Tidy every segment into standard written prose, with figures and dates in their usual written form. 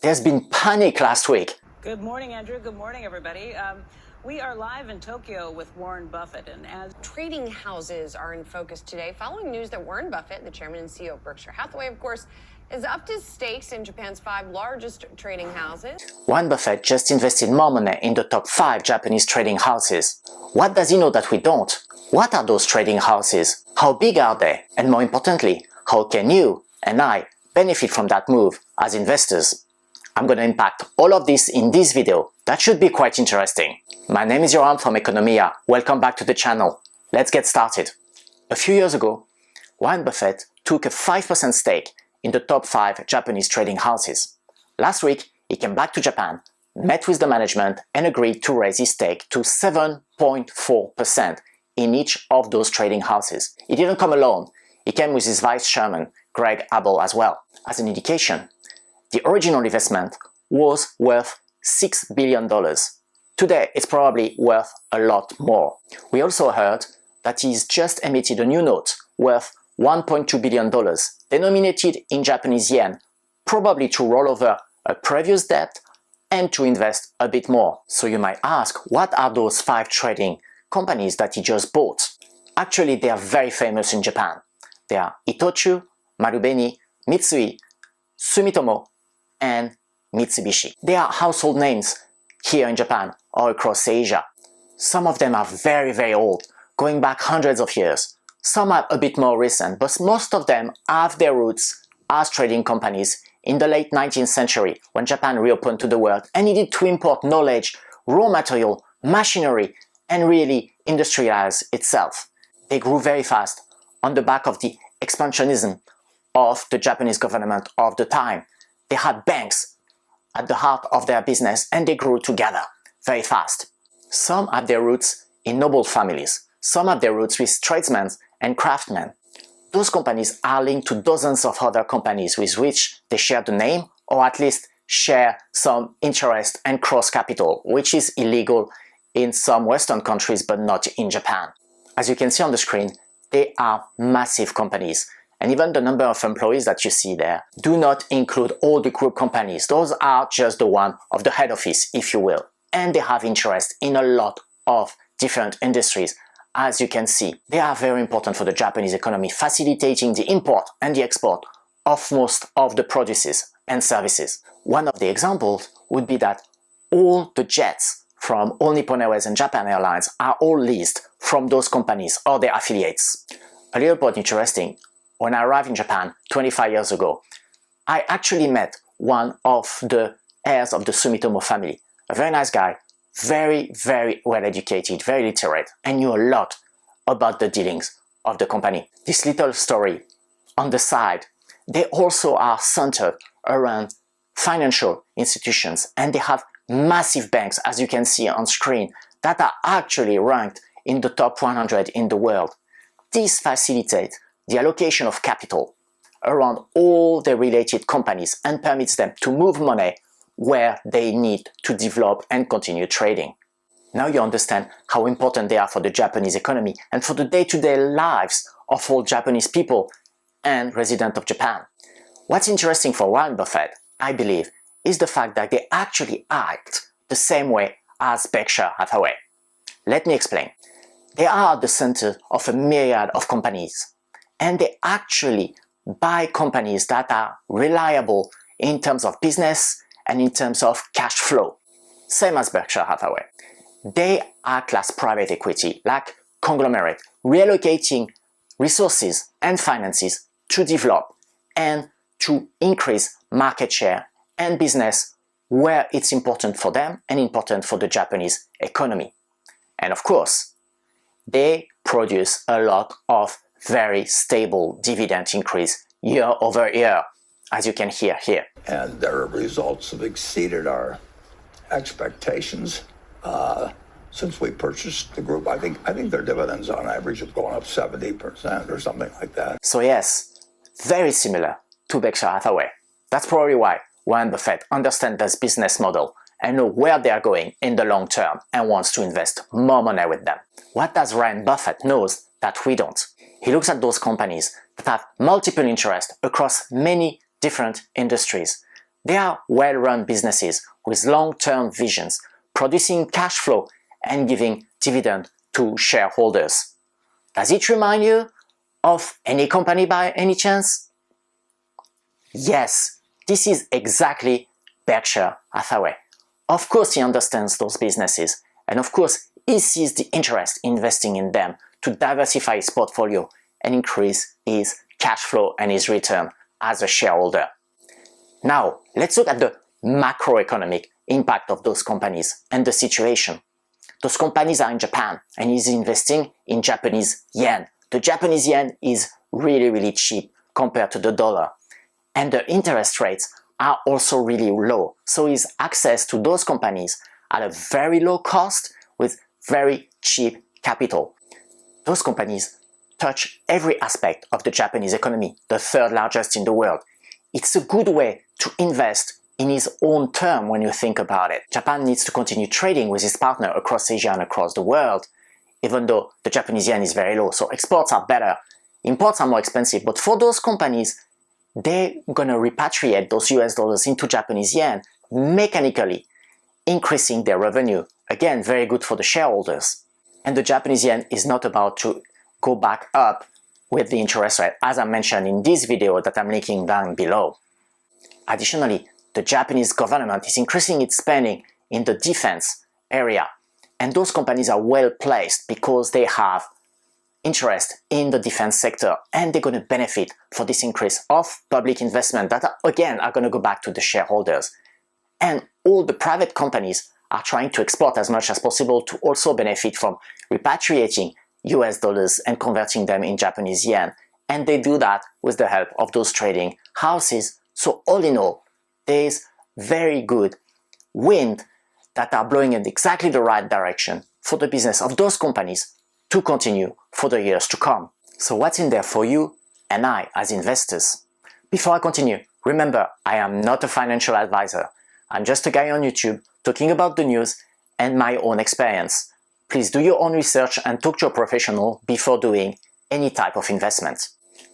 There's been panic last week. Good morning, Andrew. Good morning, everybody. We are live in Tokyo with Warren Buffett, and as trading houses are in focus today following news that Warren Buffett, the chairman and CEO of Berkshire Hathaway, of course, has upped his stakes in Japan's 5 largest trading houses. Warren Buffett just invested more money in the top 5 Japanese trading houses. What does he know that we don't? What are those trading houses? How big are they? And more importantly, how can you and I benefit from that move as investors? I'm going to unpack all of this in this video. That should be quite interesting. My name is Yoram from Economia. Welcome back to the channel. Let's get started. A few years ago, Warren Buffett took a 5% stake in the top 5 Japanese trading houses. Last week, he came back to Japan, met with the management and agreed to raise his stake to 7.4% in each of those trading houses. He didn't come alone. He came with his vice chairman, Greg Abel, as well. As an indication, the original investment was worth $6 billion. Today, it's probably worth a lot more. We also heard that he's just emitted a new note worth $1.2 billion, denominated in Japanese yen, probably to roll over a previous debt and to invest a bit more. So you might ask, what are those 5 trading companies that he just bought? Actually, they are very famous in Japan. They are Itochu, Marubeni, Mitsui, Sumitomo, and Mitsubishi. They are household names here in Japan or across Asia. Some of them are very, very old, going back hundreds of years. Some are a bit more recent, but most of them have their roots as trading companies in the late 19th century when Japan reopened to the world and needed to import knowledge, raw material, machinery, and really industrialize itself. They grew very fast on the back of the expansionism of the Japanese government of the time. They had banks at the heart of their business and they grew together very fast. Some have their roots in noble families. Some have their roots with tradesmen and craftsmen. Those companies are linked to dozens of other companies with which they share the name or at least share some interest and cross capital, which is illegal in some Western countries but not in Japan. As you can see on the screen, they are massive companies. And even the number of employees that you see there do not include all the group companies. Those are just the one of the head office, if you will. And they have interest in a lot of different industries. As you can see, they are very important for the Japanese economy, facilitating the import and the export of most of the produces and services. One of the examples would be that all the jets from all Nippon Airways and Japan Airlines are all leased from those companies or their affiliates. A little bit interesting, when I arrived in Japan 25 years ago, I actually met one of the heirs of the Sumitomo family. A very nice guy, very, very well educated, very literate, and knew a lot about the dealings of the company. This little story on the side, they also are centered around financial institutions, and they have massive banks, as you can see on screen, that are actually ranked in the top 100 in the world. This facilitates the allocation of capital around all the related companies and permits them to move money where they need to develop and continue trading. Now you understand how important they are for the Japanese economy and for the day-to-day lives of all Japanese people and residents of Japan. What's interesting for Warren Buffett, I believe, is the fact that they actually act the same way as Berkshire Hathaway. Let me explain. They are at the center of a myriad of companies, and they actually buy companies that are reliable in terms of business and in terms of cash flow. Same as Berkshire Hathaway. They act as private equity, like conglomerate, reallocating resources and finances to develop and to increase market share and business where it's important for them and important for the Japanese economy. And of course, they produce a lot of very stable dividend increase year over year, as you can hear here. And their results have exceeded our expectations since we purchased the group. I think their dividends on average have gone up 70% or something like that. So yes, very similar to Berkshire Hathaway. That's probably why Warren Buffett understands this business model and know where they are going in the long term and wants to invest more money with them. What does Warren Buffett knows that we don't? He looks at those companies that have multiple interests across many different industries. They are well-run businesses with long-term visions, producing cash flow and giving dividend to shareholders. Does it remind you of any company by any chance? Yes, this is exactly Berkshire Hathaway. Of course he understands those businesses, and of course he sees the interest in investing in them to diversify his portfolio and increase his cash flow and his return as a shareholder. Now, let's look at the macroeconomic impact of those companies and the situation. Those companies are in Japan and he's investing in Japanese yen. The Japanese yen is really cheap compared to the dollar. And the interest rates are also really low. So his access to those companies at a very low cost with very cheap capital. Those companies touch every aspect of the Japanese economy, the third largest in the world. It's a good way to invest in his own term when you think about it. Japan needs to continue trading with his partner across Asia and across the world, even though the Japanese yen is very low. So exports are better, imports are more expensive. But for those companies, they're gonna repatriate those US dollars into Japanese yen mechanically, increasing their revenue. Again, very good for the shareholders. And the Japanese yen is not about to go back up with the interest rate, as I mentioned in this video that I'm linking down below. Additionally, the Japanese government is increasing its spending in the defense area. And those companies are well placed because they have interest in the defense sector and they're going to benefit for this increase of public investment that again are going to go back to the shareholders. And all the private companies are trying to export as much as possible to also benefit from repatriating US dollars and converting them in Japanese yen. And they do that with the help of those trading houses. So all in all, there's very good wind that are blowing in exactly the right direction for the business of those companies to continue for the years to come. So what's in there for you and I as investors? Before I continue, remember, I am not a financial advisor. I'm just a guy on YouTube talking about the news and my own experience. Please do your own research and talk to a professional before doing any type of investment.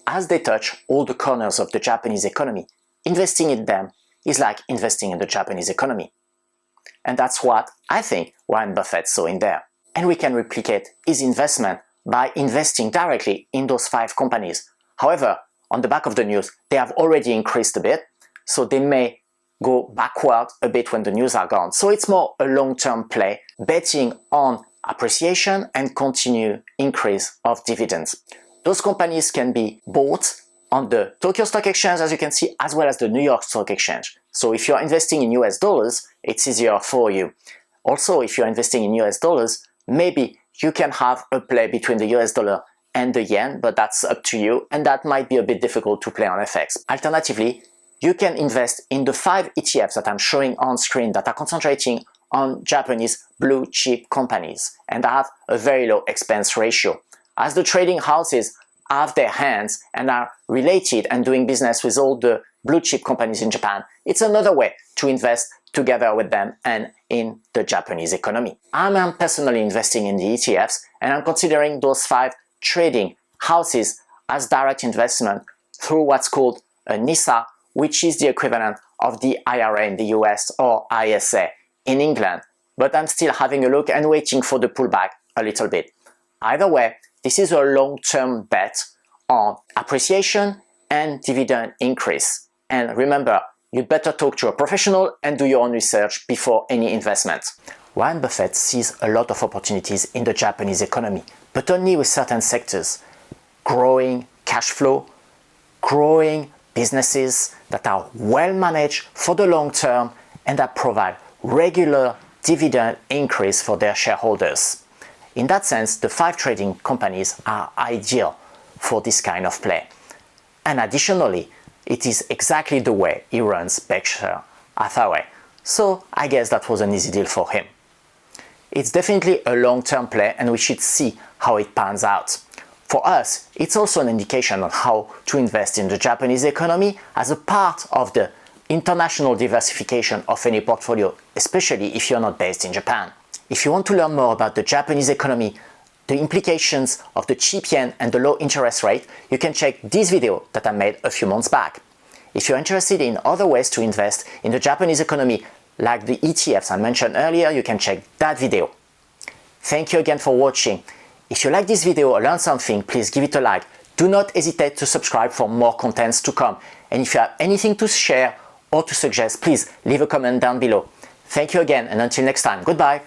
As they touch all the corners of the Japanese economy, investing in them is like investing in the Japanese economy. And that's what I think Warren Buffett saw in there. And we can replicate his investment by investing directly in those 5 companies. However, on the back of the news, they have already increased a bit, so they may go backward a bit when the news are gone. So it's more a long-term play, betting on appreciation and continued increase of dividends. Those companies can be bought on the Tokyo Stock Exchange, as you can see, as well as the New York Stock Exchange. So if you're investing in US dollars, it's easier for you. Also, if you're investing in US dollars, maybe you can have a play between the US dollar and the yen, but that's up to you, and that might be a bit difficult to play on FX. Alternatively, you can invest in the 5 ETFs that I'm showing on screen that are concentrating on Japanese blue chip companies and have a very low expense ratio. As the trading houses have their hands and are related and doing business with all the blue chip companies in Japan, it's another way to invest together with them and in the Japanese economy. I'm personally investing in the ETFs and I'm considering those 5 trading houses as direct investment through what's called a NISA, which is the equivalent of the IRA in the US or ISA in England. But I'm still having a look and waiting for the pullback a little bit. Either way, this is a long-term bet on appreciation and dividend increase. And remember, you better talk to a professional and do your own research before any investment. Warren Buffett sees a lot of opportunities in the Japanese economy, but only with certain sectors. Growing cash flow, growing businesses that are well managed for the long term and that provide regular dividend increase for their shareholders. In that sense, the 5 trading companies are ideal for this kind of play. And additionally, it is exactly the way he runs Berkshire Hathaway. So I guess that was an easy deal for him. It's definitely a long-term play and we should see how it pans out. For us, it's also an indication on how to invest in the Japanese economy as a part of the international diversification of any portfolio, especially if you're not based in Japan. If you want to learn more about the Japanese economy, the implications of the cheap yen and the low interest rate, you can check this video that I made a few months back. If you're interested in other ways to invest in the Japanese economy, like the ETFs I mentioned earlier, you can check that video. Thank you again for watching. If you like this video or learned something, please give it a like. Do not hesitate to subscribe for more contents to come. And if you have anything to share or to suggest, please leave a comment down below. Thank you again, and until next time, goodbye.